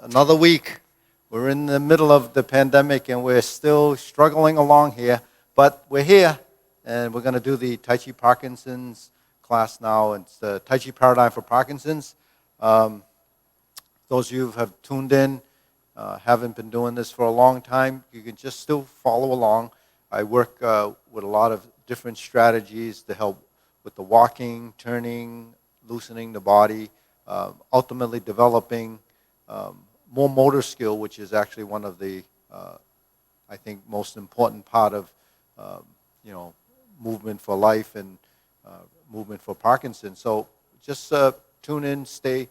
another week. We're in the middle of the pandemic and we're still struggling along here, but we're here and we're going to do the Tai Chi Parkinson's class now. It's the Tai Chi Paradigm for Parkinson's. Those of you who have tuned in, haven't been doing this for a long time, you can just still follow along. I work with a lot of different strategies to help with the walking, turning, loosening the body, ultimately developing more motor skill, which is actually one of the, I think, most important part of, movement for life and movement for Parkinson. So just tune in, stay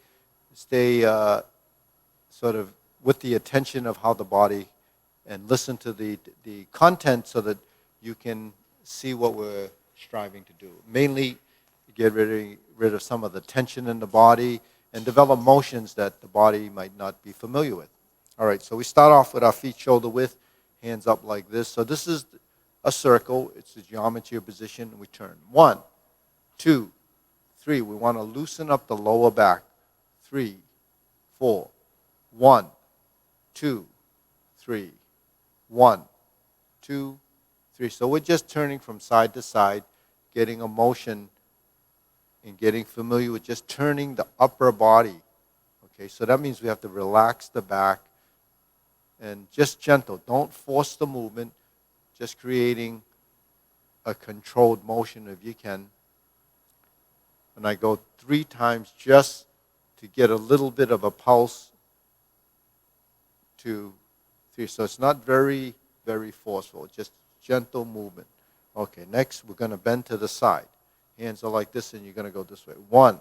sort of with the attention of how the body, and listen to the content so that you can see what we're striving to do. Mainly, get rid of some of the tension in the body and develop motions that the body might not be familiar with. All right, so we start off with our feet shoulder width, hands up like this. So this is a circle. It's the geometry of position, and we turn. 1, 2, 3. We want to loosen up the lower back. 3, 4. 1, 2, 3. 1, 2, 3. So we're just turning from side to side, getting a motion and getting familiar with just turning the upper body. Okay, so that means we have to relax the back and just gentle. Don't force the movement, just creating a controlled motion if you can. And I go 3 times just to get a little bit of a pulse. 2, 3. So it's not very, very forceful, just gentle movement. Okay, next we're going to bend to the side. Hands are like this, and you're going to go this way. 1,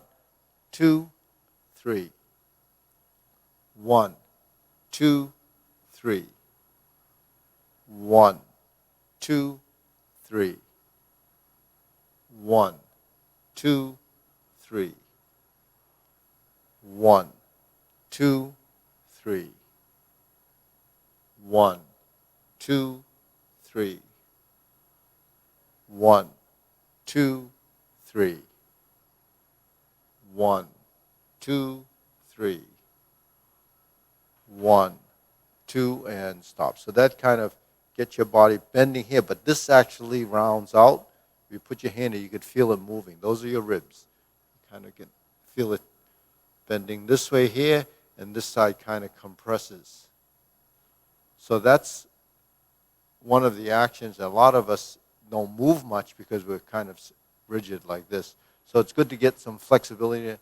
2, 3. 1, 2, 3. 1, 2, 3. 1, 2, 3. 1, 2, 3. 1, 2, 3. 1, 2, 3. 1, 2, 3. 1, 2, and stop. So that kind of gets your body bending here, but this actually rounds out. If you put your hand here, you could feel it moving. Those are your ribs. You kind of can feel it bending this way here, and this side kind of compresses. So that's one of the actions. A lot of us don't move much because we're kind of rigid like this. So it's good to get some flexibility.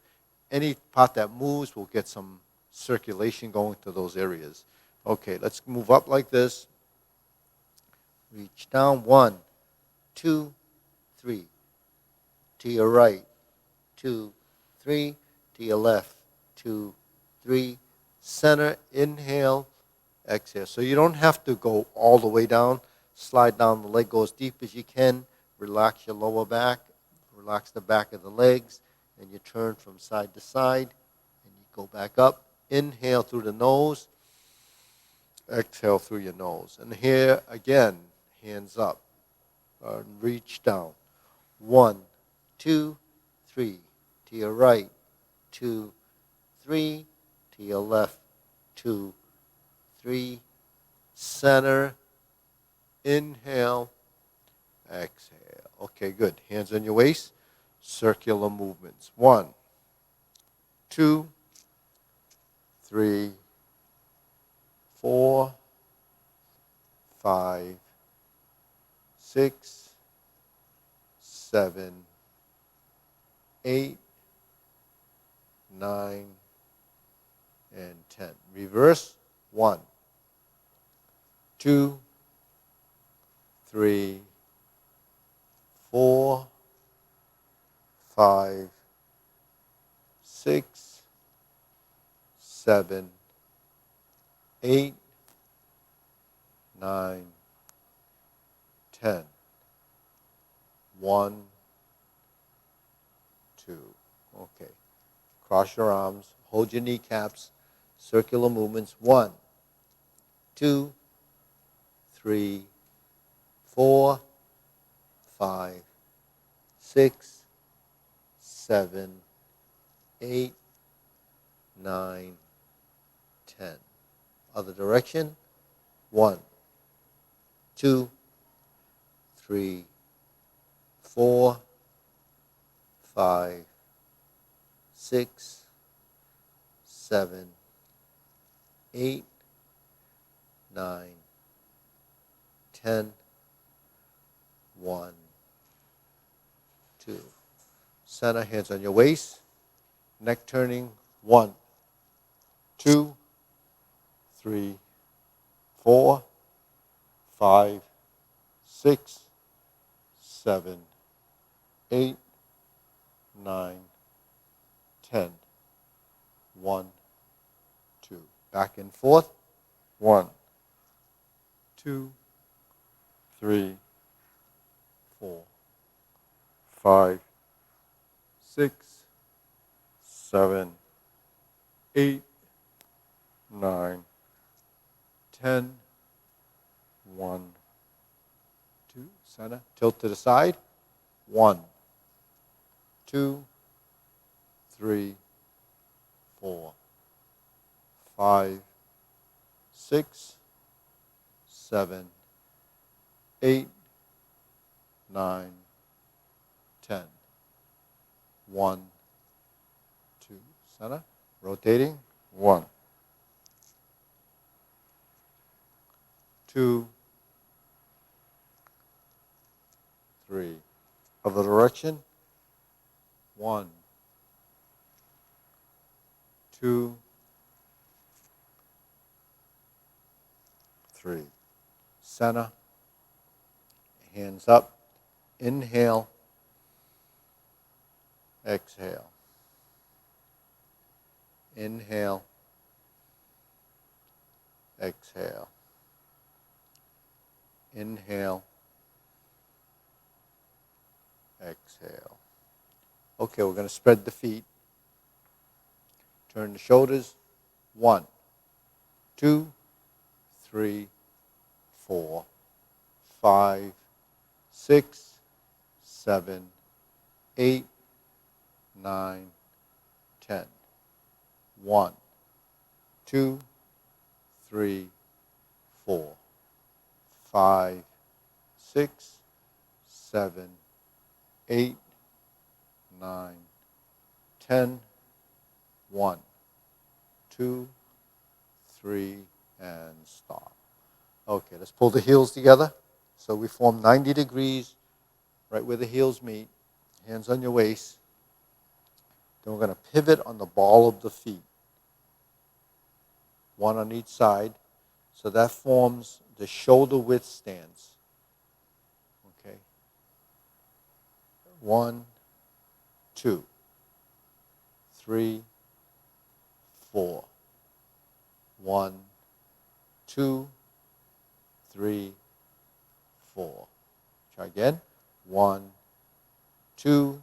Any part that moves will get some circulation going to those areas. Okay, let's move up like this. Reach down. 1, 2, 3. To your right. 2, 3. To your left. 2, 3. Center. Inhale. Exhale. So you don't have to go all the way down. Slide down the leg. Go as deep as you can. Relax your lower back. Relax the back of the legs. And you turn from side to side. And you go back up. Inhale through the nose. Exhale through your nose. And here again, hands up. Reach down. 1, 2, 3. To your right. 2, 3. To your left. 2, 3. Center. Inhale. Exhale. Okay, good. Hands on your waist. Circular movements. 1, 2, 3, 4, 5, 6, 7, 8, 9, and 10. Reverse. 1, 2, 3, 4, 5, 6, 7, 8, 9, 10. 1, 2. Okay. Cross your arms. Hold your kneecaps. Circular movements. 1, 2, 3, 4, 5, 6, 7, 8, 9, 10. Other direction. 1, 2, 3, 4, 5, 6, 7, 8, 9, 10. 1, 2. Center, hands on your waist. Neck turning. 1, 2, 3, 4, 5, 6, 7, 8, 9, 10. 1, 2. Back and forth. 1, 2, 3, 4, 5, 6, 7, 8, 9, 10. 1, 2. Center. Tilt to the side. 1, 2, 3, 4, 5, 6, 7, 8, 9, 10. 1, 2. Center. Rotating. 1, 2, 3. Other direction. 1, 2, 3. Center. Hands up. Inhale. Exhale. Inhale. Exhale. Inhale. Exhale. Okay, we're going to spread the feet. Turn the shoulders. 1, 2, 3, 4, 5, 6, 7, 8, 9, 10. 1, 2, 3, 4, 5, 6, 7, 8, 9, 10. 1, 2, 3, and stop. Okay, let's pull the heels together. So we form 90 degrees right where the heels meet. Hands on your waist. Then we're going to pivot on the ball of the feet. 1 on each side. So that forms the shoulder width stance. Okay. 1, 2, 3, 4. 1, 2, 3, 4. Try again. 1, 2,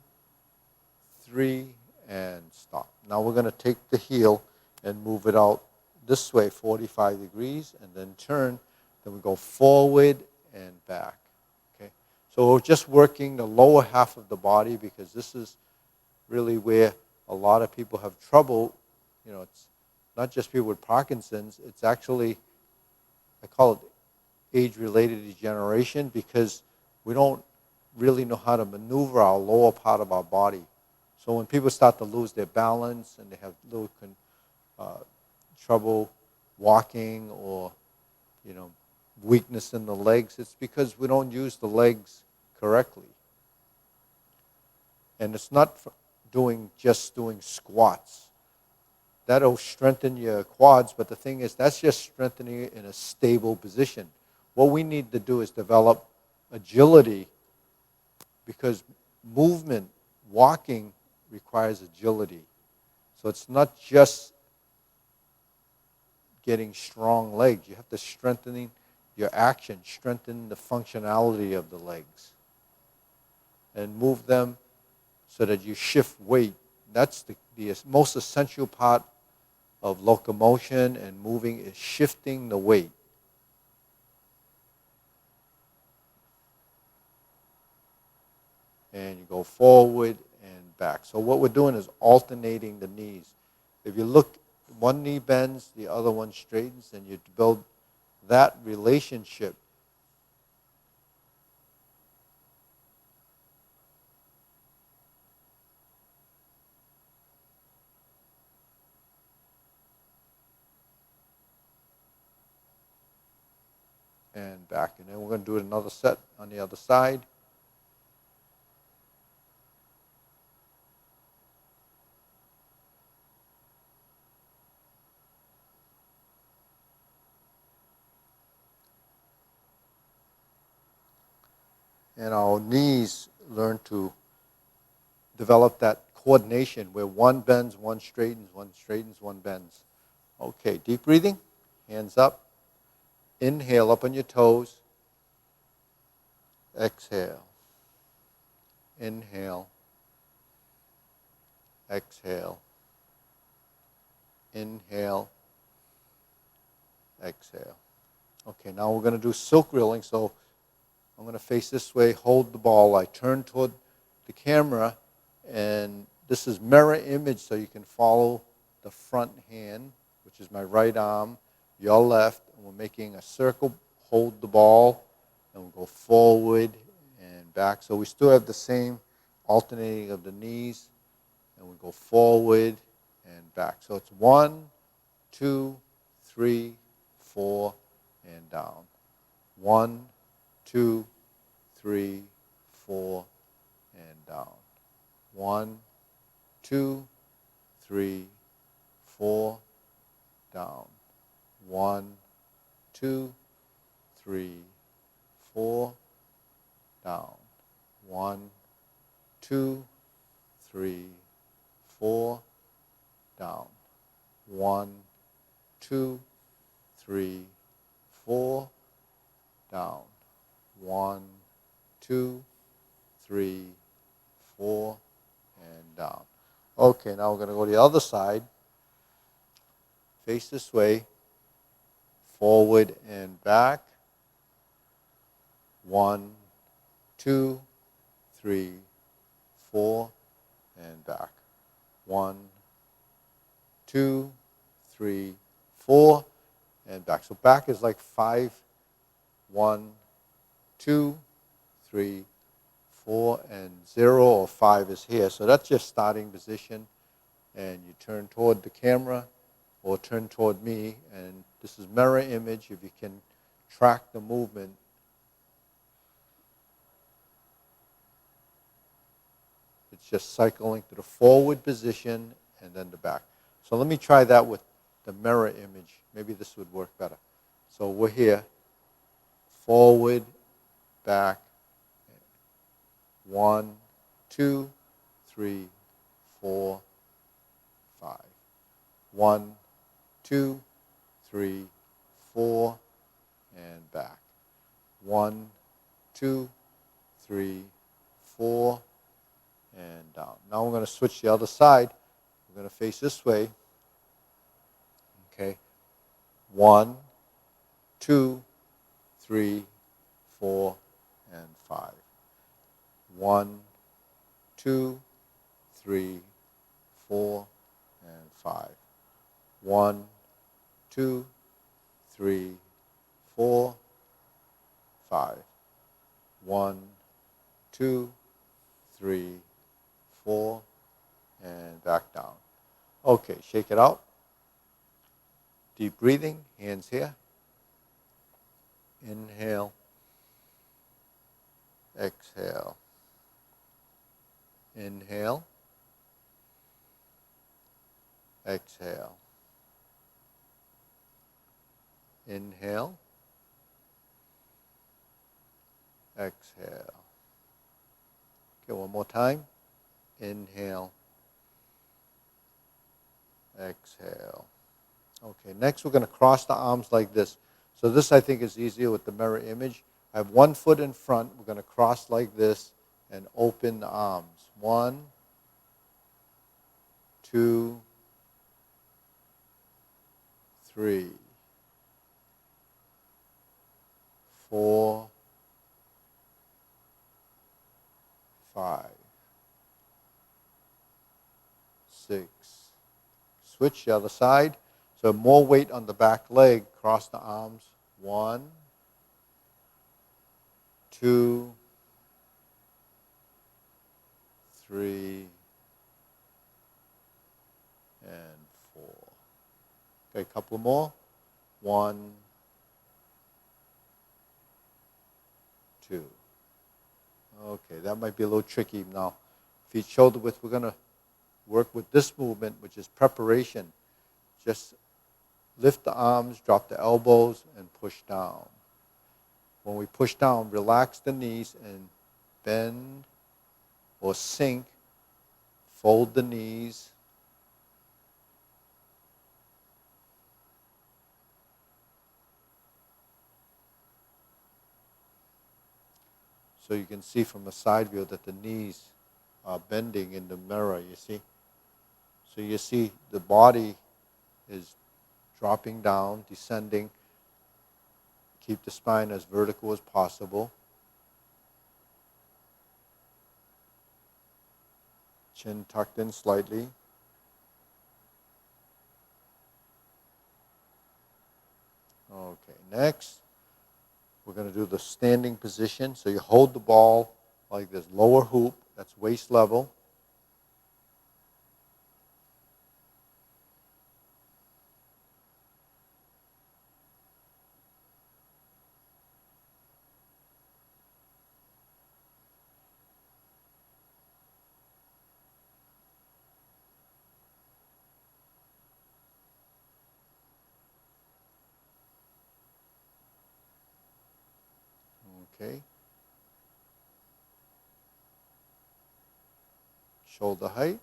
3, and stop. Now we're going to take the heel and move it out this way, 45 degrees, and then turn. Then we go forward and back. Okay. So we're just working the lower half of the body because this is really where a lot of people have trouble. You know, it's not just people with Parkinson's. It's actually, I call it age-related degeneration because we don't really know how to maneuver our lower part of our body. So when people start to lose their balance and they have little trouble walking or, you know, weakness in the legs, it's because we don't use the legs correctly. And it's not just doing squats. That'll strengthen your quads, but the thing is, that's just strengthening it in a stable position. What we need to do is develop agility because movement, walking, requires agility. So it's not just getting strong legs. You have to strengthen your action, strengthen the functionality of the legs, and move them so that you shift weight. That's the most essential part of locomotion and moving is shifting the weight. And you go forward and back. So what we're doing is alternating the knees. If you look one knee bends, the other one straightens, and you build that relationship. And back. And then we're going to do another set on the other side. And our knees learn to develop that coordination where one bends, one straightens, one bends. Okay, deep breathing, hands up. Inhale up on your toes. Exhale. Inhale. Exhale. Inhale. Exhale. Okay, now we're going to do silk reeling. So I'm going to face this way, hold the ball. I turn toward the camera, and this is mirror image, so you can follow the front hand, which is my right arm, your left, and we're making a circle, hold the ball, and we'll go forward and back. So we still have the same alternating of the knees, and we go forward and back. So it's 1, 2, 3, 4, and down. 1, 2, 3, 4, and down. 1, 2, 3, 4, down. 1, 2, 3, 4, down. 1, 2, 3, 4, down. 1, 2, 3, 4, down. 1, 2, 3, 4, and down. Okay, now we're going to go to the other side. Face this way, forward and back. 1, 2, 3, 4, and back. 1, 2, 3, 4, and back. So back is like 5, 1, 2, 3, 4, and 0 or 5 is here. So that's your starting position. And you turn toward the camera or turn toward me. And this is mirror image. If you can track the movement. It's just cycling to the forward position and then the back. So let me try that with the mirror image. Maybe this would work better. So we're here. Forward, back. 1, 2, 3, 4, 5. 1, 2, 3, 4, and back. 1, 2, 3, 4, and down. Now we're going to switch the other side. We're going to face this way. Okay. 1, 2, 3, 4, and 5. 1, 2, 3, 4, and 5. 1, 2, 3, 4, 5. 1, 2, 3, 4, and back down. Okay, shake it out. Deep breathing, hands here. Inhale. Exhale. Inhale. Exhale. Inhale. Exhale. Okay, one more time. Inhale. Exhale. Okay, next we're going to cross the arms like this. So this, I think, is easier with the mirror image. I have one foot in front. We're going to cross like this and open the arms. 1, 2, 3, 4, 5, 6. Switch the other side. So more weight on the back leg, cross the arms. 1, 2, 3, and 4. Okay, a couple more. 1, 2. Okay, that might be a little tricky now. Feet shoulder width, we're going to work with this movement, which is preparation. Just lift the arms, drop the elbows, and push down. When we push down, relax the knees and bend or sink. Fold the knees. So you can see from a side view that the knees are bending in the mirror, you see? So you see the body is dropping down, descending. Keep the spine as vertical as possible. Chin tucked in slightly. Okay, next, we're going to do the standing position. So you hold the ball like this, lower hoop, that's waist level. Okay. Shoulder height.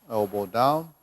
Elbow down.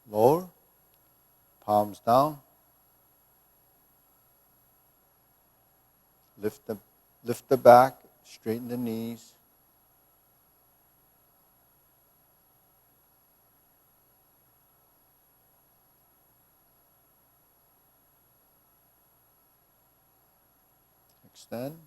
Lower. Palms down. Lift the back. Straighten the knees. Extend.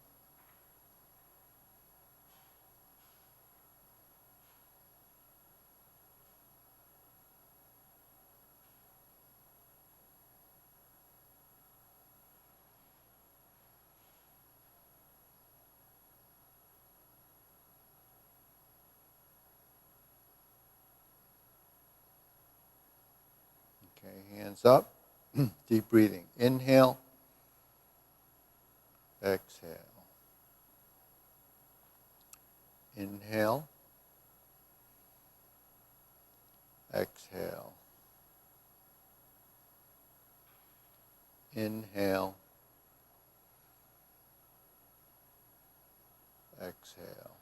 Okay, hands up. Deep breathing. Inhale. Exhale. Inhale. Exhale. Inhale. Exhale.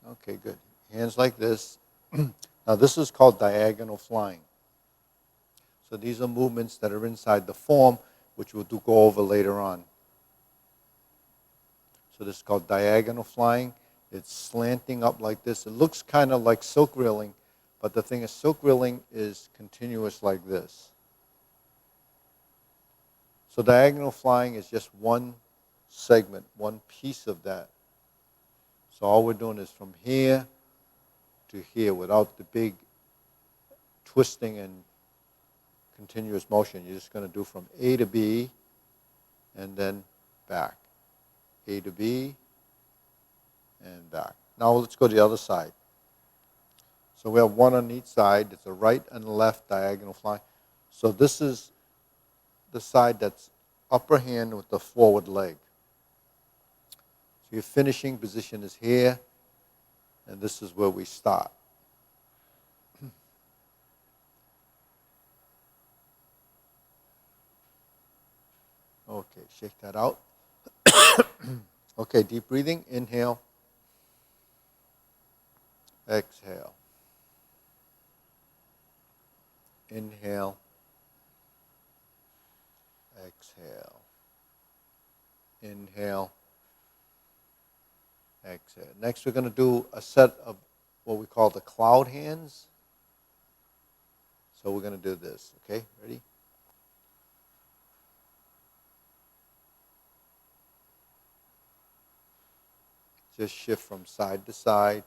Okay, good. Hands like this. Now this is called diagonal flying. So these are movements that are inside the form, which we'll go over later on. So this is called diagonal flying. It's slanting up like this. It looks kind of like silk reeling, but the thing is silk reeling is continuous like this. So diagonal flying is just one segment, one piece of that. So all we're doing is from here to here without the big twisting and continuous motion. You're just going to do from A to B and then back. A to B and back. Now let's go to the other side. So we have one on each side. It's a right and left diagonal flying. So this is the side that's upper hand with the forward leg. So your finishing position is here, and this is where we start. Okay, shake that out. Okay, deep breathing. Inhale. Exhale. Inhale. Exhale. Inhale. Exhale. Next, we're going to do a set of what we call the cloud hands. So we're going to do this. Okay, ready? Just shift from side to side.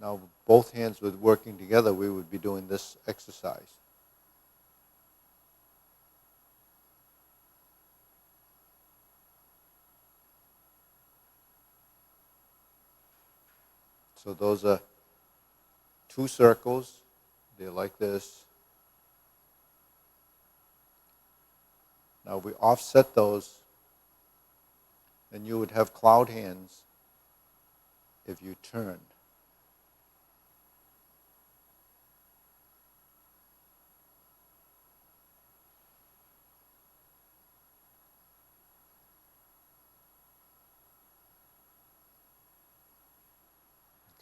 Now, both hands with working together, we would be doing this exercise. So those are two circles. They're like this. Now we offset those, and you would have cloud hands if you turned.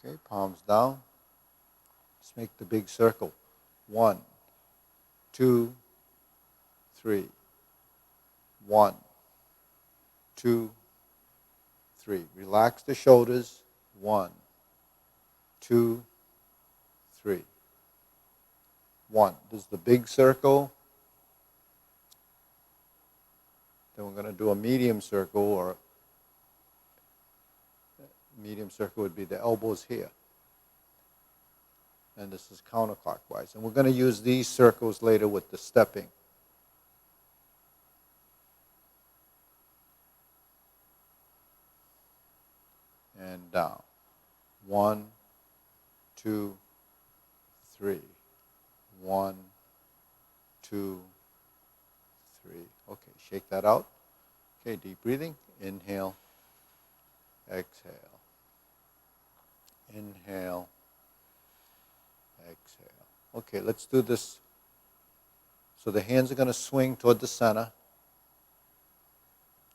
Okay, palms down. Let's make the big circle. 1, 2, 3. 1, 2, 3. Relax the shoulders. 1, 2, 3. 1. This is the big circle. Then we're going to do a medium circle, or medium circle would be the elbows here. And this is counterclockwise. And we're going to use these circles later with the stepping. And down. 1, 2, 3. 1, 2, 3. Okay, shake that out. Okay, deep breathing. Inhale. Exhale. Inhale. Exhale. Okay, let's do this. So the hands are going to swing toward the center.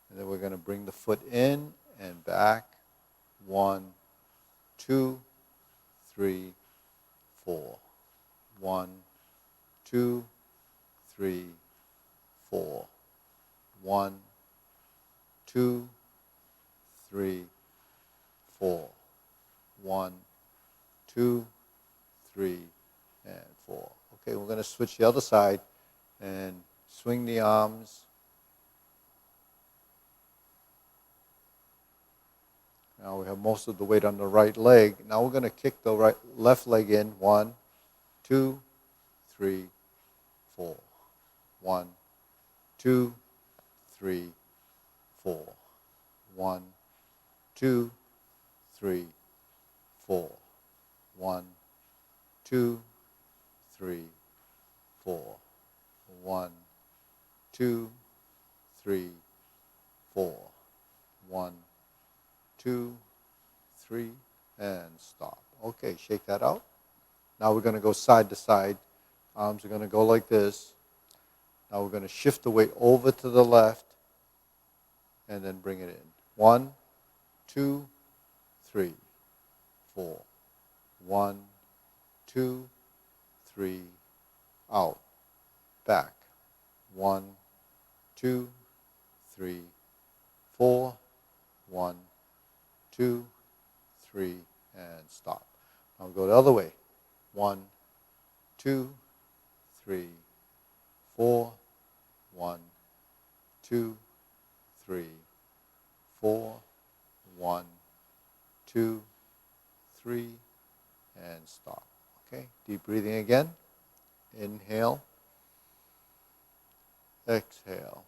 And then we're going to bring the foot in and back. 1, 2, 3, 4. 1, 2, 3, 4. 1, 2, 3, 4. 1, 2, 3, and 4. Okay, we're going to switch the other side and swing the arms. Now we have most of the weight on the right leg. Now we're going to kick the left leg in. 1, 2, 3, 4. 1, 2, 3, 4. 1, 2, 3, 4. 1, 2, 3, 4. 1, 2, 3, 4. 1, 2, 3, and stop. Okay, shake that out. Now we're going to go side to side. Arms are going to go like this. Now we're going to shift the weight over to the left and then bring it in. 1, 2, 3, 4. 1, 2, 3, out, back. 1, 2, 3, 4. 1, 2, 3, and stop. Now we'll go the other way. 1, 2, 3, 4. 1, 2, 3, 4. 1, 2, 3, and stop. Okay, deep breathing again. Inhale. Exhale.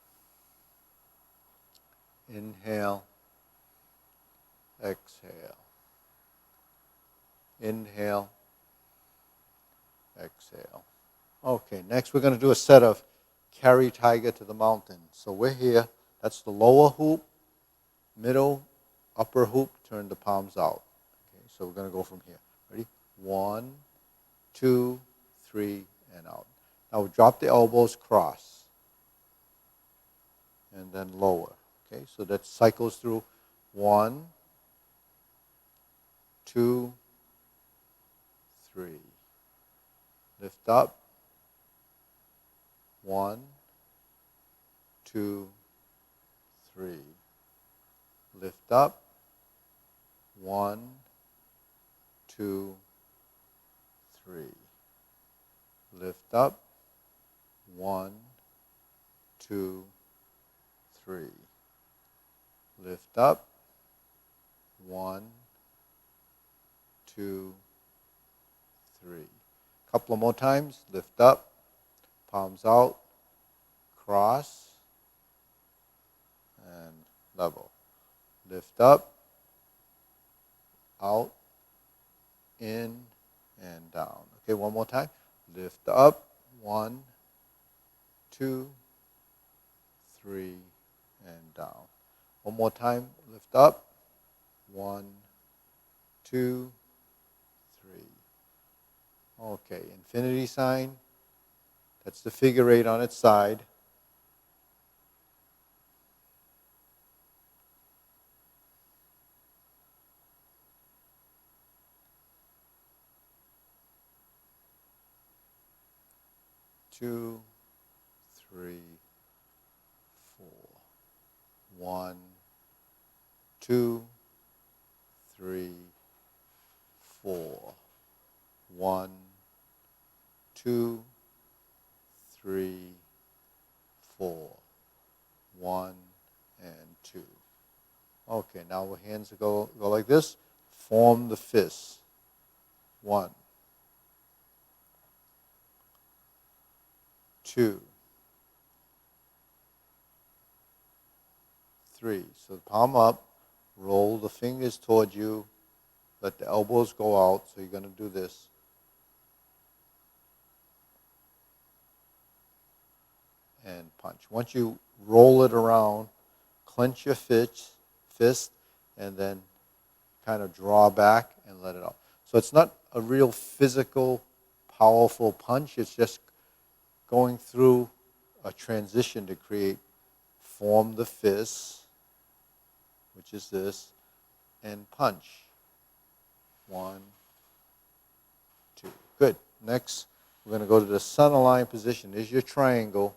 Inhale. Exhale. Inhale. Exhale. Okay, next we're going to do a set of carry tiger to the mountain. So we're here. That's the lower hoop, middle, upper hoop. Turn the palms out. Okay, so we're going to go from here. Ready? 1, 2, 3, and out. Now we drop the elbows, cross, and then lower. Okay, so that cycles through 1, 2, 3. Lift up. 1, 2, 3. Lift up. 1, 2, 3. Lift up. 1, 2, 3. Lift up. 1, 2, 3. Couple of more times. Lift up. Palms out. Cross. And level. Lift up. Out. In. And down. Okay, one more time. Lift up. 1, 2, 3, and down. One more time. Lift up. 1, 2, 3. Okay, infinity sign. That's the figure 8 on its side. Two, 3, 4. 1, 2, 3, 4. 1, 2, 3, 4. 1 and 2. Okay, now our hands go like this. Form the fist. 1, 2, 3. So the palm up, roll the fingers toward you, let the elbows go out. So you're going to do this. And punch. Once you roll it around, clench your fist, and then kind of draw back and let it out. So it's not a real physical, powerful punch. It's just going through a transition to create, form the fist, which is this, and punch. 1, 2. Good. Next, we're going to go to the sun aligned position. There's your triangle.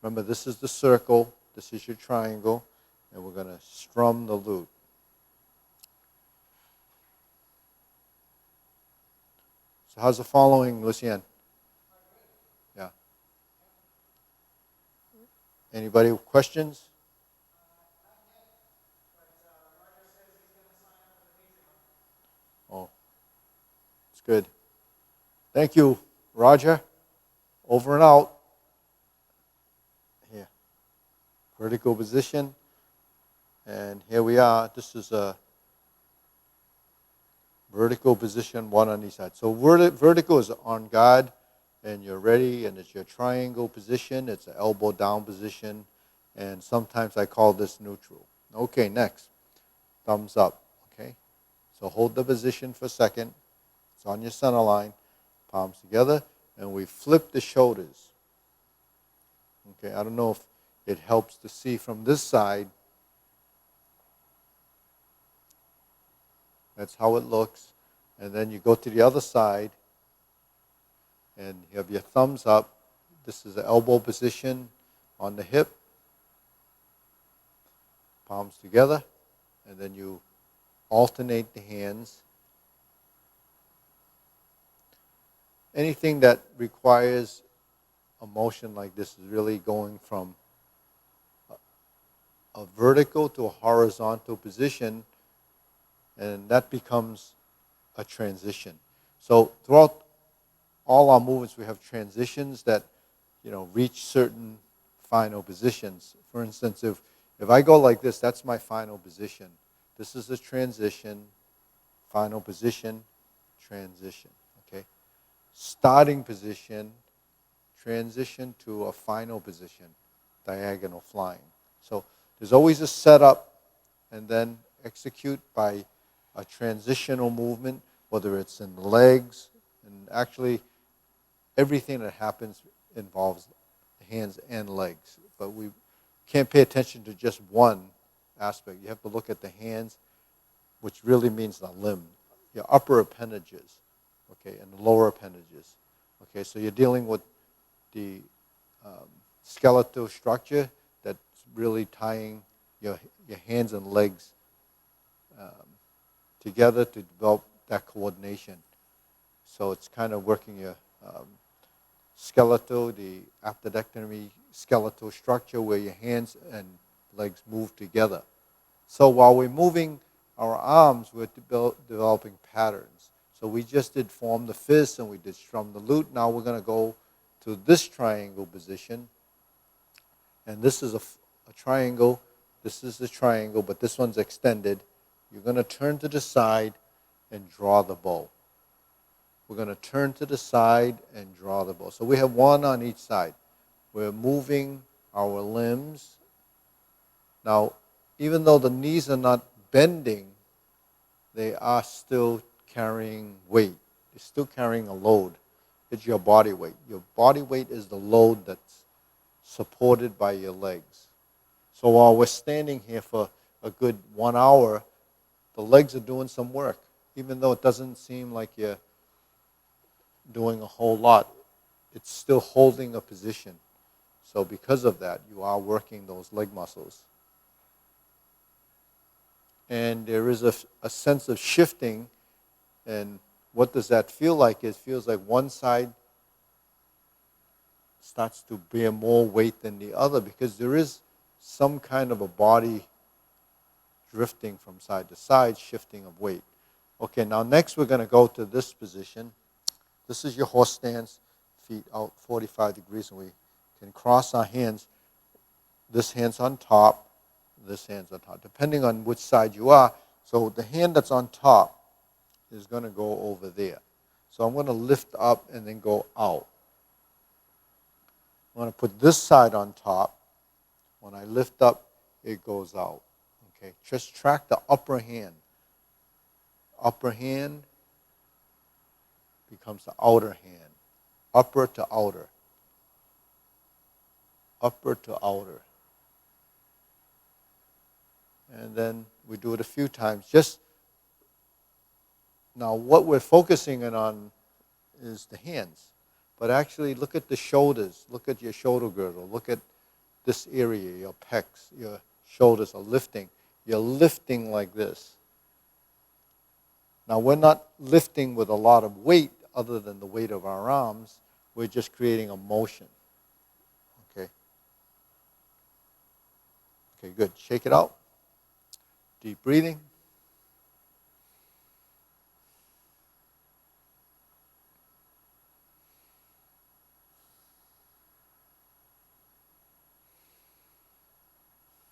Remember, this is the circle. This is your triangle. And we're going to strum the lute. So how's the following, Lucien? Yeah. Anybody with questions? Oh, it's good. Thank you, Roger. Over and out. Here. Vertical position. And here we are. This is a vertical position, one on each side. So vertical is on guard, and you're ready, and it's your triangle position. It's an elbow down position, and sometimes I call this neutral. Okay, next. Thumbs up. Okay. So hold the position for a second. It's on your center line, palms together, and we flip the shoulders. Okay, I don't know if it helps to see from this side. That's how it looks. And then you go to the other side, and you have your thumbs up. This is the elbow position on the hip. Palms together, and then you alternate the hands. Anything that requires a motion like this is really going from a vertical to a horizontal position, and that becomes a transition. So throughout all our movements, we have transitions that, reach certain final positions. For instance, if I go like this, that's my final position. This is the transition, final position, transition. Okay, starting position, transition to a final position, diagonal flying. So there's always a setup and then execute by a transitional movement, whether it's in the legs, and actually everything that happens involves hands and legs. But we can't pay attention to just one aspect. You have to look at the hands, which really means the limb, your upper appendages, okay, and the lower appendages. Okay, so you're dealing with the skeletal structure that's really tying your hands and legs together to develop that coordination. So it's kind of working your skeletal, the appendectomy skeletal structure where your hands and legs move together. So while we're moving our arms, we're developing patterns. So we just did form the fist and we did strum the lute. Now we're going to go to this triangle position. And this is a triangle. This is the triangle, but this one's extended. You're going to turn to the side and draw the bow. We're going to turn to the side and draw the bow. So we have one on each side. We're moving our limbs. Now, even though the knees are not bending, they are still carrying weight. They're still carrying a load. It's your body weight. Your body weight is the load that's supported by your legs. So while we're standing here for a good 1 hour, the legs are doing some work. Even though it doesn't seem like you're doing a whole lot, it's still holding a position. So because of that, you are working those leg muscles. And there is a sense of shifting. And what does that feel like? It feels like one side starts to bear more weight than the other because there is some kind of a body drifting from side to side, shifting of weight. Okay, now next we're going to go to this position. This is your horse stance, feet out 45 degrees, and we can cross our hands. This hand's on top, this hand's on top, depending on which side you are. So the hand that's on top is going to go over there. So I'm going to lift up and then go out. I'm going to put this side on top. When I lift up, it goes out. Okay, just track the upper hand. Upper hand becomes the outer hand. Upper to outer. Upper to outer. And then we do it a few times. Just now what we're focusing on is the hands. But actually look at the shoulders. Look at your shoulder girdle. Look at this area, your pecs, your shoulders are lifting. You're lifting like this. Now we're not lifting with a lot of weight other than the weight of our arms. We're just creating a motion. Okay. Okay, good. Shake it out. Deep breathing.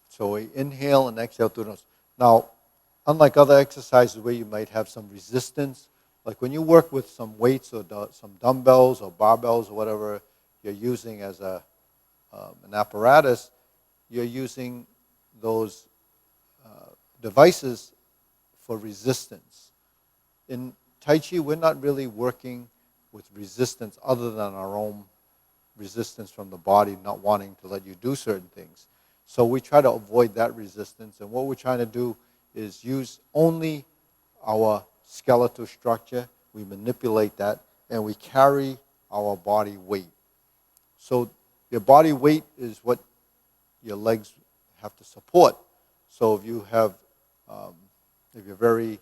So we inhale and exhale through the nose. Now, unlike other exercises where you might have some resistance, like when you work with some weights or some dumbbells or barbells or whatever you're using as an apparatus, you're using those devices for resistance. in Tai Chi, we're not really working with resistance other than our own resistance from the body not wanting to let you do certain things. So we try to avoid that resistance, and what we're trying to do is use only our skeletal structure. We manipulate that, and we carry our body weight. So your body weight is what your legs have to support. So if you have, if you're very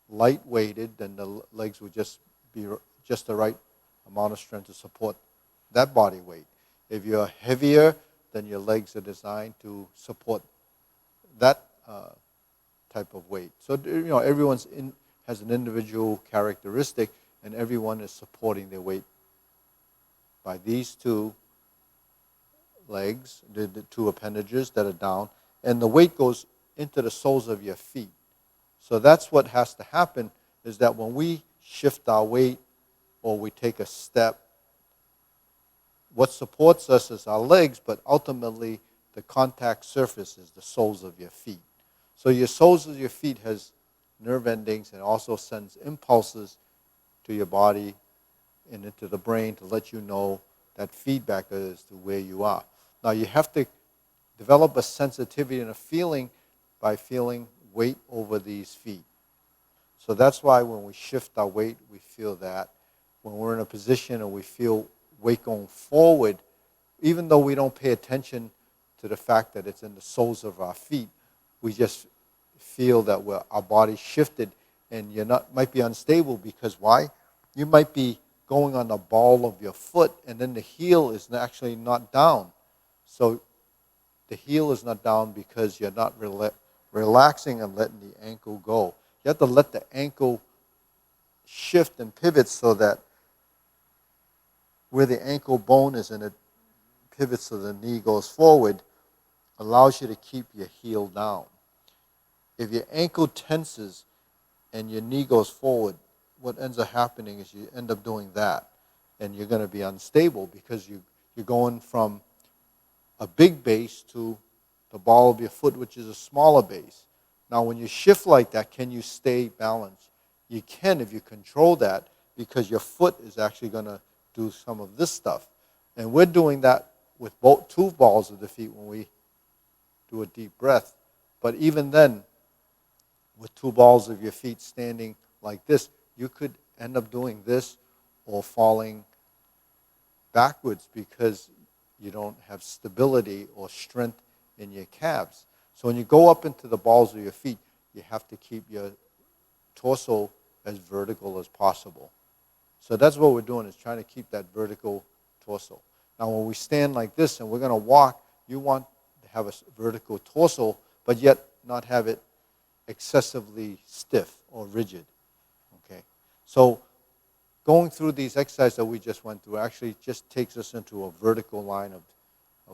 light-weighted, then the legs would just be just the right amount of strength to support that body weight. If you're heavier, then your legs are designed to support that type of weight. So everyone's has an individual characteristic, and everyone is supporting their weight by these two legs, the two appendages that are down, and the weight goes into the soles of your feet. So that's what has to happen, is that when we shift our weight or we take a step, what supports us is our legs, but ultimately the contact surface is the soles of your feet. So your soles of your feet has nerve endings and also sends impulses to your body and into the brain to let you know that feedback as to where you are. Now you have to develop a sensitivity and a feeling by feeling weight over these feet. So that's why when we shift our weight, we feel that. When we're in a position and we feel weight going forward, even though we don't pay attention to the fact that it's in the soles of our feet, we just feel that our body shifted, and might be unstable because why? You might be going on the ball of your foot, and then the heel is actually not down. So the heel is not down because you're not relaxing and letting the ankle go. You have to let the ankle shift and pivot so that where the ankle bone is and it pivots so the knee goes forward, allows you to keep your heel down. If your ankle tenses and your knee goes forward, what ends up happening is you end up doing that, and you're going to be unstable because you're going from a big base to the ball of your foot, which is a smaller base. Now, when you shift like that, can you stay balanced? You can if you control that, because your foot is actually going to do some of this stuff. And we're doing that with both two balls of the feet when we do a deep breath. But even then, with two balls of your feet standing like this, you could end up doing this or falling backwards because you don't have stability or strength in your calves. So when you go up into the balls of your feet, you have to keep your torso as vertical as possible. So that's what we're doing, is trying to keep that vertical torso. Now when we stand like this and we're going to walk, you want to have a vertical torso, but yet not have it excessively stiff or rigid. Okay? So going through these exercises that we just went through actually just takes us into a vertical line of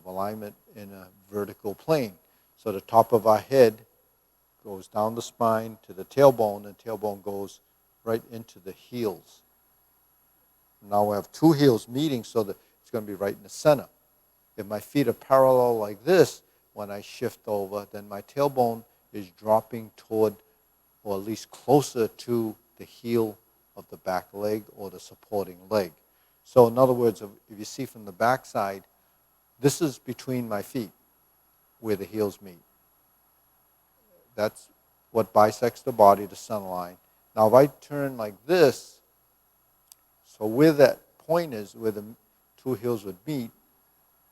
alignment in a vertical plane. So the top of our head goes down the spine to the tailbone, and tailbone goes right into the heels. Now we have two heels meeting, so that it's going to be right in the center. If my feet are parallel like this, when I shift over, then my tailbone is dropping toward, or at least closer to, the heel of the back leg or the supporting leg. So in other words, if you see from the back side, this is between my feet where the heels meet. That's what bisects the body, the center line. Now if I turn like this, so where that point is, where the two heels would meet,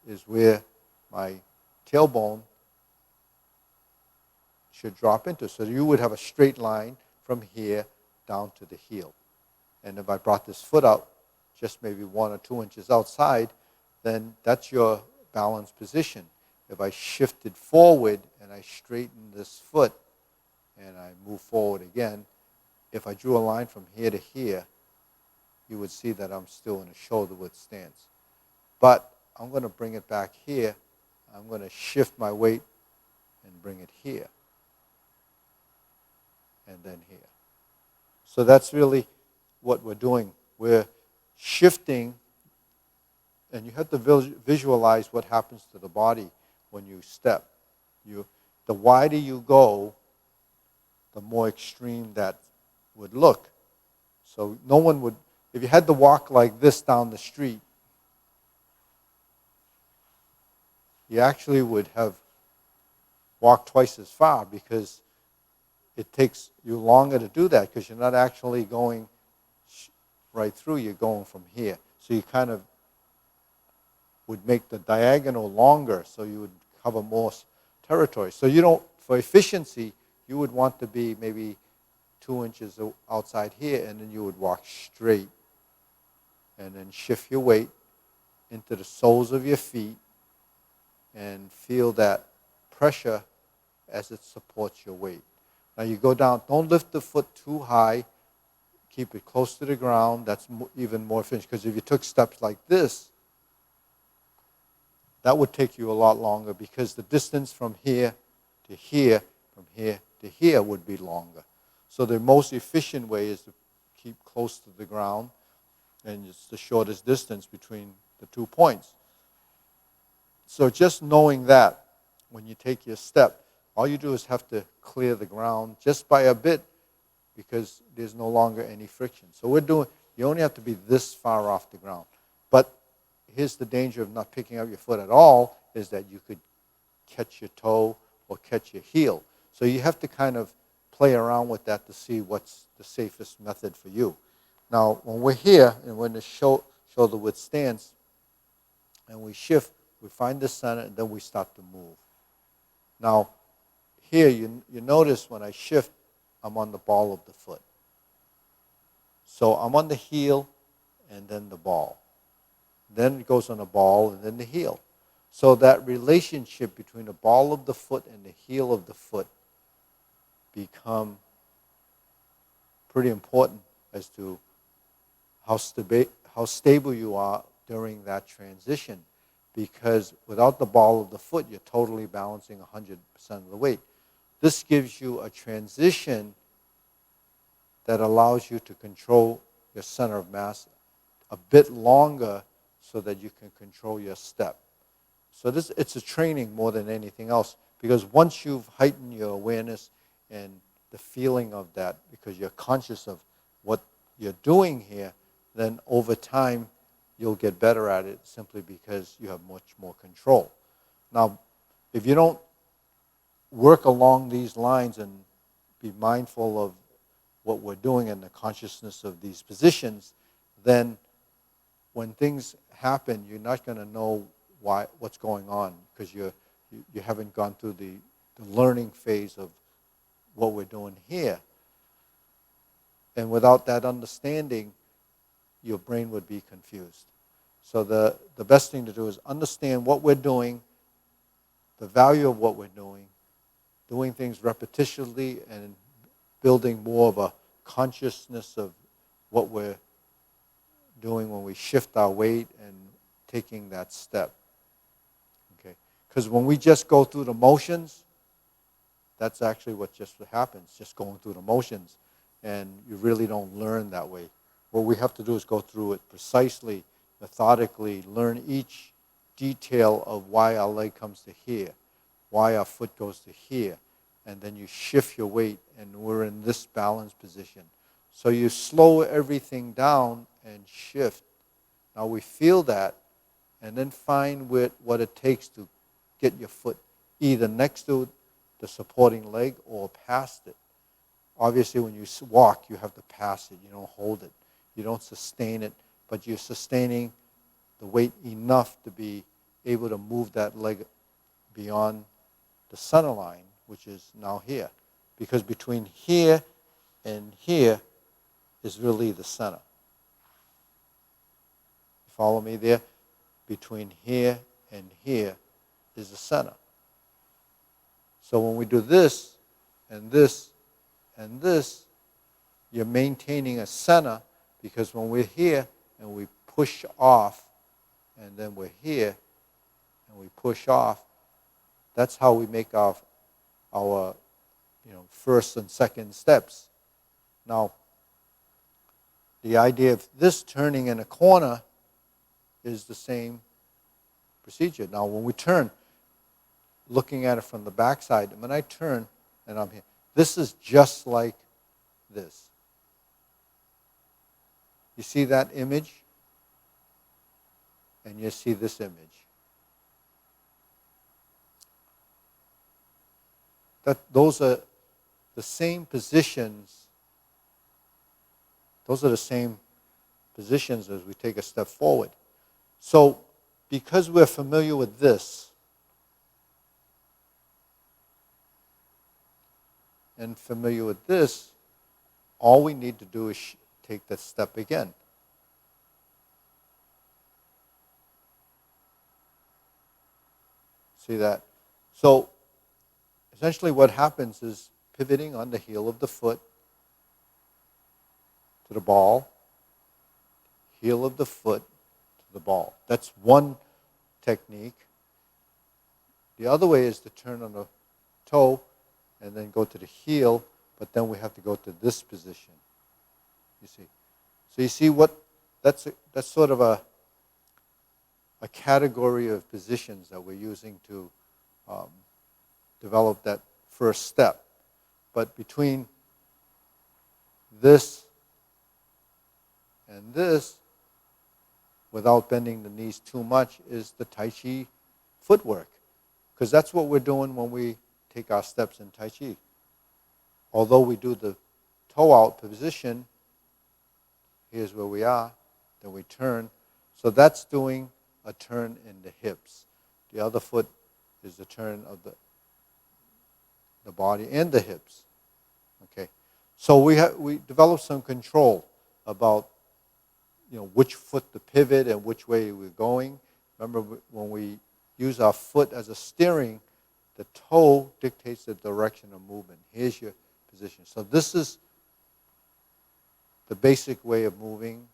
is where my tailbone should drop into. So you would have a straight line from here down to the heel. And if I brought this foot out just maybe 1 or 2 inches outside, then that's your balanced position. If I shifted forward and I straighten this foot and I move forward again, if I drew a line from here to here, you would see that I'm still in a shoulder width stance. But I'm going to bring it back here. I'm going to shift my weight and bring it here. And then here. So that's really what we're doing. We're shifting, and you have to visualize what happens to the body when you step. The wider you go, the more extreme that would look. So no one would, if you had to walk like this down the street, you actually would have walked twice as far because it takes you longer to do that because you're not actually going right through, you're going from here. So you kind of would make the diagonal longer so you would cover more territory. So you don't, for efficiency, you would want to be maybe 2 inches outside here, and then you would walk straight and then shift your weight into the soles of your feet and feel that pressure as it supports your weight. Now you go down, don't lift the foot too high, keep it close to the ground. That's even more efficient because if you took steps like this, that would take you a lot longer because the distance from here to here, from here to here would be longer. So the most efficient way is to keep close to the ground, and it's the shortest distance between the 2 points. So just knowing that when you take your step, all you do is have to clear the ground just by a bit because there's no longer any friction. So you only have to be this far off the ground. But here's the danger of not picking up your foot at all, is that you could catch your toe or catch your heel. So you have to kind of play around with that to see what's the safest method for you. Now, when we're here and when the shoulder width stands and we shift, we find the center and then we start to move. Now, here you notice when I shift, I'm on the ball of the foot. So I'm on the heel and then the ball. Then it goes on the ball and then the heel. So that relationship between the ball of the foot and the heel of the foot become pretty important as to how stable you are during that transition. Because without the ball of the foot, you're totally balancing 100% of the weight. This gives you a transition that allows you to control your center of mass a bit longer so that you can control your step. So it's a training more than anything else, because once you've heightened your awareness and the feeling of that, because you're conscious of what you're doing here, then over time you'll get better at it simply because you have much more control. Now, if you don't work along these lines and be mindful of what we're doing and the consciousness of these positions, then when things happen, you're not going to know what's going on because you haven't gone through the learning phase of what we're doing here. And without that understanding, your brain would be confused. So the best thing to do is understand what we're doing, the value of what we're doing things repetitively and building more of a consciousness of what we're doing when we shift our weight and taking that step. Okay? Because when we just go through the motions, that's actually what just happens, just going through the motions, and you really don't learn that way. What we have to do is go through it precisely, methodically, learn each detail of why our leg comes to here, why our foot goes to here, and then you shift your weight, and we're in this balanced position. So you slow everything down and shift. Now we feel that, and then find what it takes to get your foot either next to the supporting leg or past it. Obviously, when you walk, you have to pass it. You don't hold it. You don't sustain it, but you're sustaining the weight enough to be able to move that leg beyond the center line, which is now here. Because between here and here is really the center. You follow me there? Between here and here is the center. So when we do this and this and this, you're maintaining a center, because when we're here and we push off, and then we're here and we push off, that's how we make our first and second steps. Now, the idea of this turning in a corner is the same procedure. Now, when we turn, looking at it from the backside, when I turn and I'm here, this is just like this. You see that image? And you see this image. Those are the same positions. Those are the same positions as we take a step forward. So, because we're familiar with this, and familiar with this, all we need to do is take that step again. See that? So, essentially what happens is pivoting on the heel of the foot to the ball, heel of the foot to the ball. That's one technique. The other way is to turn on the toe and then go to the heel, but then we have to go to this position. You see? So you see what, that's sort of a category of positions that we're using to develop that first step. But between this and this, without bending the knees too much, is the Tai Chi footwork. Because that's what we're doing when we take our steps in Tai Chi. Although we do the toe out position, here's where we are, then we turn. So that's doing a turn in the hips. The other foot is the turn of the body and the hips. Okay, so we develop some control about which foot to pivot and which way we're going. Remember when we use our foot as a steering, the toe dictates the direction of movement. Here's your position. So this is the basic way of moving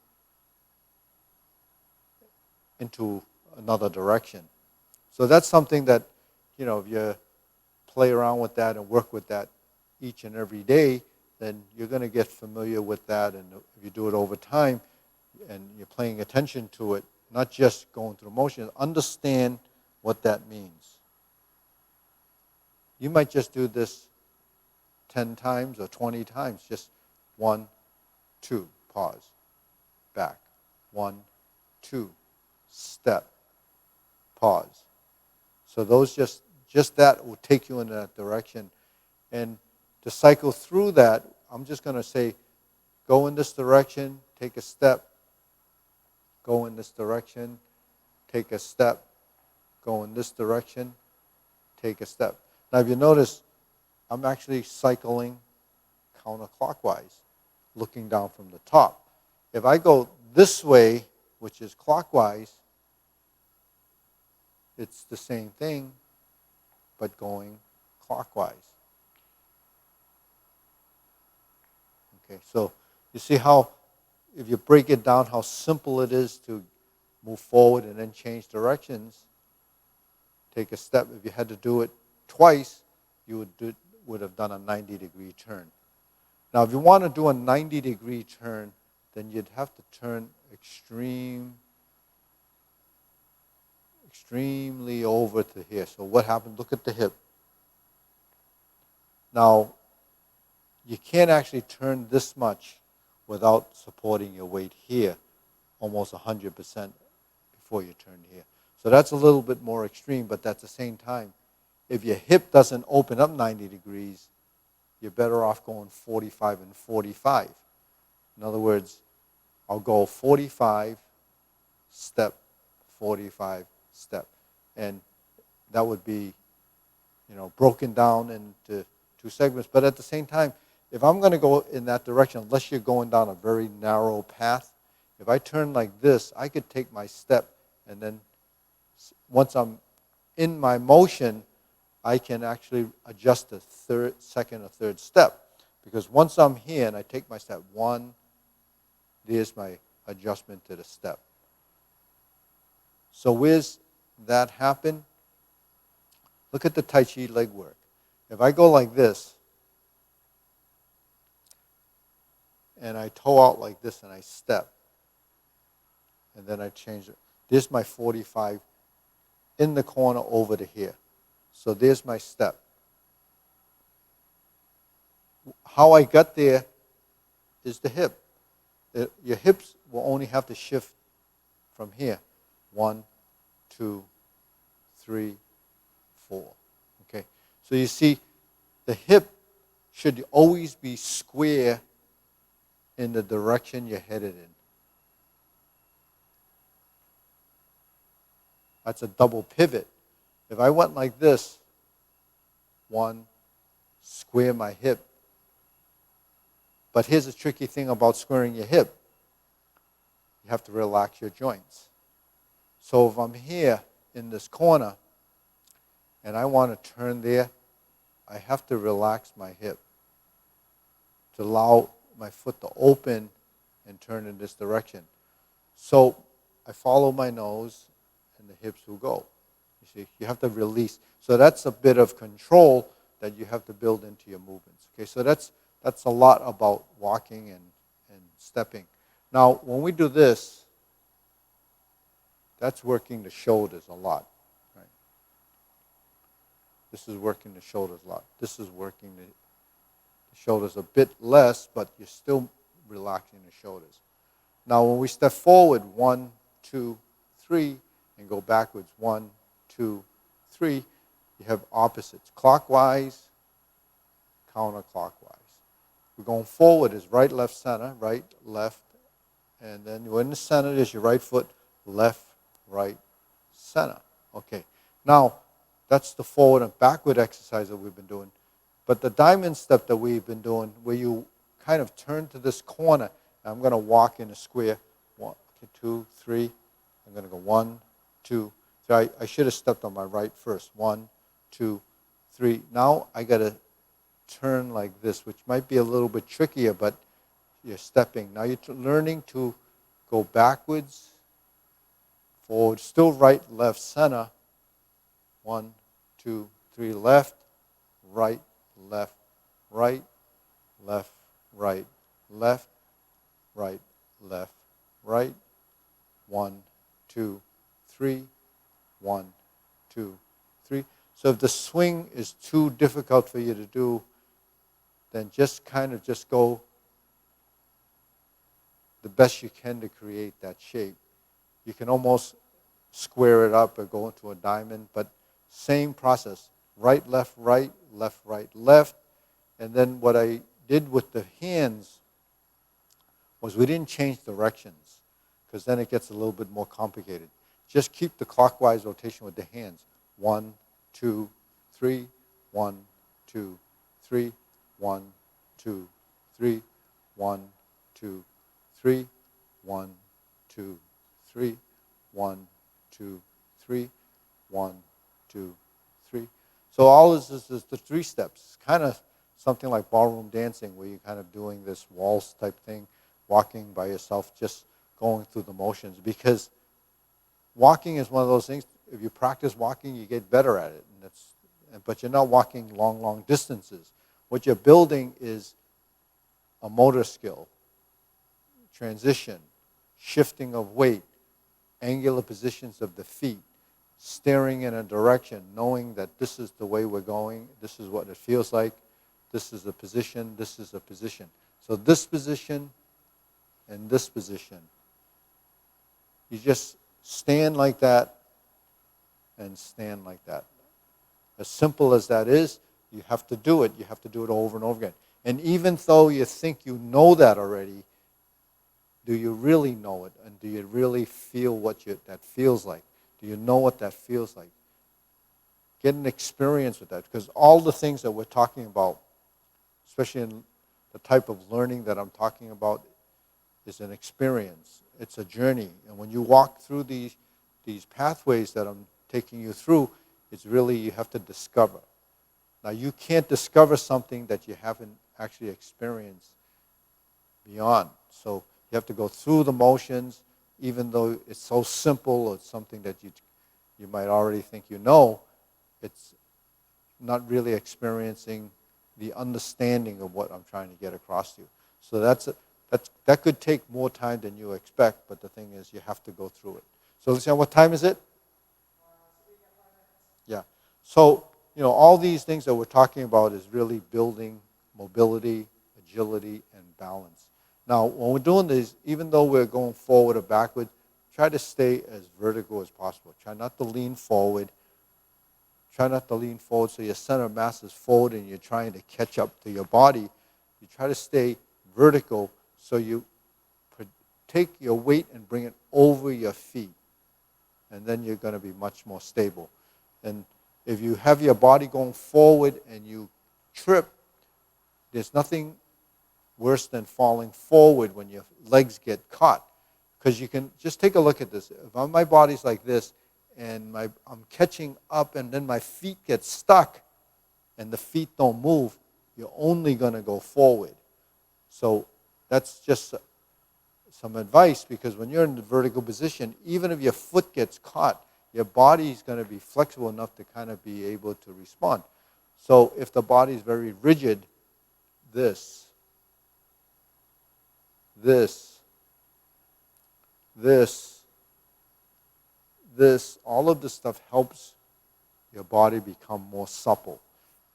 into another direction. So that's something that, if you play around with that and work with that each and every day, then you're going to get familiar with that. And if you do it over time and you're paying attention to it, not just going through motion, understand what that means. You might just do this 10 times or 20 times, just 1, 2, pause, back, 1, 2, step, pause. So those just that will take you in that direction. And to cycle through that, I'm just going to say, go in this direction, take a step, go in this direction, take a step, go in this direction, take a step. Now if you notice, I'm actually cycling counterclockwise, looking down from the top. If I go this way, which is clockwise, it's the same thing, but going clockwise. Okay, so you see how, if you break it down, how simple it is to move forward and then change directions. Take a step. If you had to do it twice, you would have done a 90-degree turn. Now, if you want to do a 90-degree turn, then you'd have to turn extremely over to here. So what happened? Look at the hip. Now, you can't actually turn this much without supporting your weight here, almost 100% before you turn here. So that's a little bit more extreme, but at the same time, if your hip doesn't open up 90 degrees, you're better off going 45 and 45. In other words, I'll go 45, step, 45, step. And that would be, broken down into 2 segments. But at the same time, if I'm going to go in that direction, unless you're going down a very narrow path, if I turn like this, I could take my step, and then once I'm in my motion, I can actually adjust the second or third step. Because once I'm here and I take my step, 1, there's my adjustment to the step. So where's that happen? Look at the Tai Chi leg work. If I go like this, and I toe out like this and I step, and then I change it. There's my 45 in the corner over to here. So there's my step. How I got there is the hip. Your hips will only have to shift from here. 1, 2, 3, 4. Okay, so you see, the hip should always be square in the direction you're headed in. That's a double pivot. If I went like this, 1, square my hip. But here's the tricky thing about squaring your hip. You have to relax your joints. So if I'm here in this corner and I want to turn there, I have to relax my hip to allow my foot to open and turn in this direction. So I follow my nose and the hips will go. You see, you have to release. So that's a bit of control that you have to build into your movements. Okay, so that's a lot about walking and stepping. Now, when we do this, that's working the shoulders a lot. Right? This is working the shoulders a lot. This is working the shoulders a bit less, but you're still relaxing the shoulders. Now, when we step forward, 1, 2, 3, and go backwards, 1, 2, 3, you have opposites. Clockwise, counterclockwise. We're going forward is right, left, center, right, left, and then you're in the center, there's your right foot, left, right, center. Okay, now that's the forward and backward exercise that we've been doing. But the diamond step that we've been doing, where you kind of turn to this corner, and I'm going to walk in a square, 1, 2, 3, I'm going to go 1, 2, 3. I should have stepped on my right first, 1, 2, 3. Now I got to turn like this, which might be a little bit trickier, but you're stepping. Now you're learning to go backwards, forward, still right, left, center. 1, 2, 3, left, right, left, right, left, right, left, right, left, right. 1, 2, 3, 1, 2, 3. So if the swing is too difficult for you to do, then just kind of just go the best you can to create that shape. You can almost square it up or go into a diamond, but same process. Right, left, right, left, right, left. And then what I did with the hands was we didn't change directions, because then it gets a little bit more complicated. Just keep the clockwise rotation with the hands. 1, 2, 3, 1, 2, 3, 1, 2, 3, 1, 2, 3, 1, 2, 3, 1, 2, 3, 1, 2, 3. So all this is the 3 steps. Kind of something like ballroom dancing, where you're kind of doing this waltz type thing, walking by yourself, just going through the motions. Because walking is one of those things, if you practice walking, you get better at it. But you're not walking long distances. What you're building is a motor skill, transition, shifting of weight, angular positions of the feet, staring in a direction, knowing that this is the way we're going, this is what it feels like, this is a position, this is a position. So this position and this position. You just stand like that and stand like that. As simple as that is, you have to do it. You have to do it over and over again. And even though you think you know that already, do you really know it? And do you really feel what that feels like? Do you know what that feels like? Get an experience with that. Because all the things that we're talking about, especially in the type of learning that I'm talking about, is an experience. It's a journey. And when you walk through these pathways that I'm taking you through, it's really, you have to discover. Now, you can't discover something that you haven't actually experienced beyond. So you have to go through the motions, even though it's so simple, or it's something that you might already think you know. It's not really experiencing the understanding of what I'm trying to get across to you. So that could take more time than you expect, but the thing is, you have to go through it. So, Lucian, what time is it? Yeah. So, all these things that we're talking about is really building mobility, agility, and balance. Now, when we're doing this, even though we're going forward or backward, try to stay as vertical as possible. Try not to lean forward. Try not to lean forward so your center of mass is forward and you're trying to catch up to your body. You try to stay vertical so you take your weight and bring it over your feet. And then you're going to be much more stable. And if you have your body going forward and you trip, there's nothing worse than falling forward when your legs get caught. Because you can just take a look at this. If my body's like this and I'm catching up and then my feet get stuck and the feet don't move, you're only going to go forward. So that's just some advice, because when you're in the vertical position, even if your foot gets caught, your body's going to be flexible enough to kind of be able to respond. So if the body is very rigid, this, all of this stuff helps your body become more supple.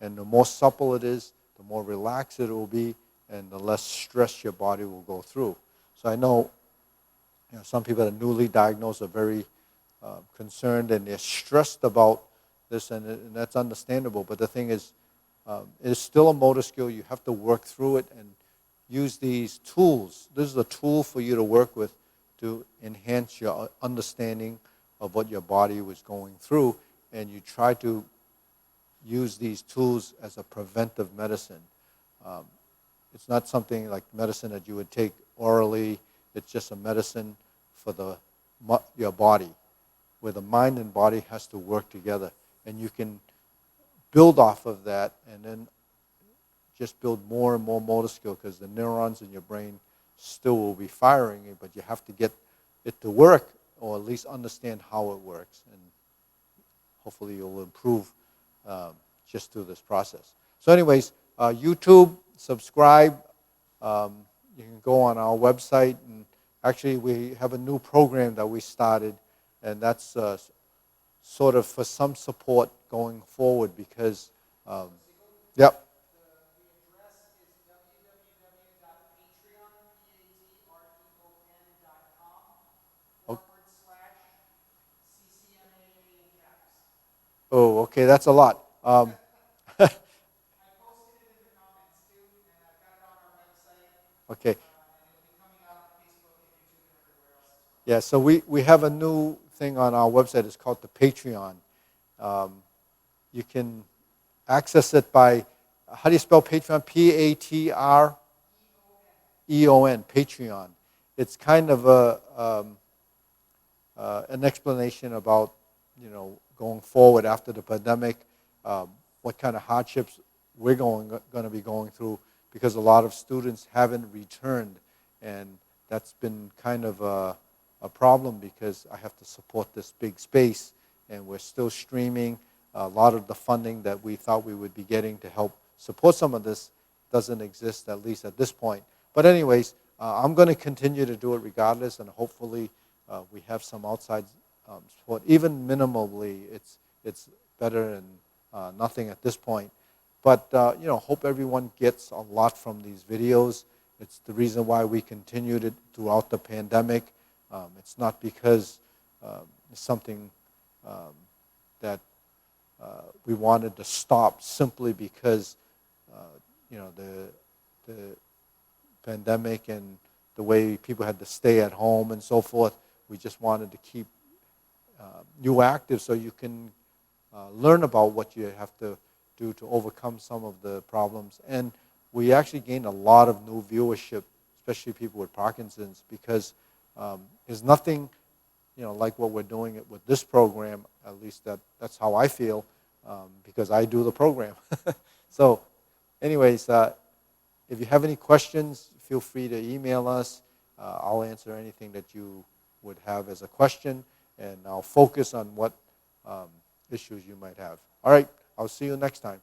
And the more supple it is, the more relaxed it will be, and the less stress your body will go through. So I know, some people that are newly diagnosed are very concerned and they're stressed about this, and that's understandable. But the thing is, it is still a motor skill. You have to work through it and use these tools. This is a tool for you to work with to enhance your understanding of what your body was going through, and you try to use these tools as a preventive medicine. It's not something like medicine that you would take orally. It's just a medicine for your body, where the mind and body has to work together. And you can build off of that and then just build more and more motor skill, because the neurons in your brain still will be firing it, but you have to get it to work, or at least understand how it works. And hopefully you'll improve just through this process. So anyways, YouTube, subscribe. You can go on our website, and actually we have a new program that we started, and that's sort of for some support going forward, because, yep. Oh, okay, that's a lot. Okay. Yeah, so we have a new thing on our website. It's called the Patreon. You can access it by, how do you spell Patreon? Patreon, Patreon. It's kind of an explanation about, going forward after the pandemic, what kind of hardships we're going to be going through, because a lot of students haven't returned, and that's been kind of a problem, because I have to support this big space, and we're still streaming. A lot of the funding that we thought we would be getting to help support some of this doesn't exist, at least at this point. But anyways, I'm going to continue to do it regardless, and hopefully we have some outside support. Even minimally, it's better than nothing at this point. But hope everyone gets a lot from these videos. It's the reason why we continued it throughout the pandemic. It's not because it's something that we wanted to stop simply because the pandemic and the way people had to stay at home and so forth. We just wanted to keep you active so you can learn about what you have to do to overcome some of the problems. And we actually gained a lot of new viewership, especially people with Parkinson's, because there's nothing like what we're doing with this program. At least that's how I feel, because I do the program. So anyways, if you have any questions, feel free to email us. I'll answer anything that you would have as a question, and I'll focus on what issues you might have. All right, I'll see you next time.